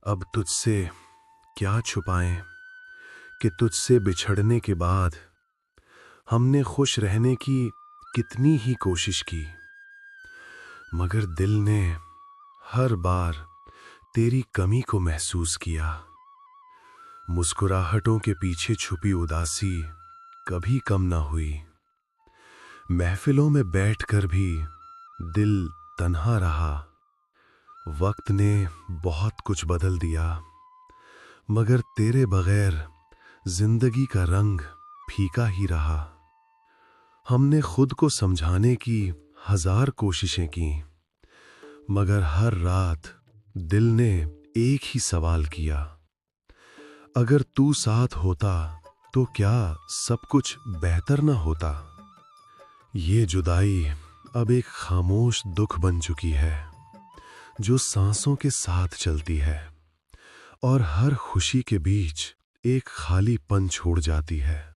अब तुझसे क्या छुपाएं कि तुझसे बिछड़ने के बाद हमने खुश रहने की कितनी ही कोशिश की, मगर दिल ने हर बार तेरी कमी को महसूस किया। मुस्कुराहटों के पीछे छुपी उदासी कभी कम ना हुई। महफिलों में बैठकर भी दिल तन्हा रहा। वक्त ने बहुत कुछ बदल दिया, मगर तेरे बगैर जिंदगी का रंग फीका ही रहा। हमने खुद को समझाने की हजार कोशिशें की, मगर हर रात दिल ने एक ही सवाल किया, अगर तू साथ होता तो क्या सब कुछ बेहतर ना होता। ये जुदाई अब एक खामोश दुख बन चुकी है, जो सांसों के साथ चलती है और हर खुशी के बीच एक खालीपन छोड़ जाती है।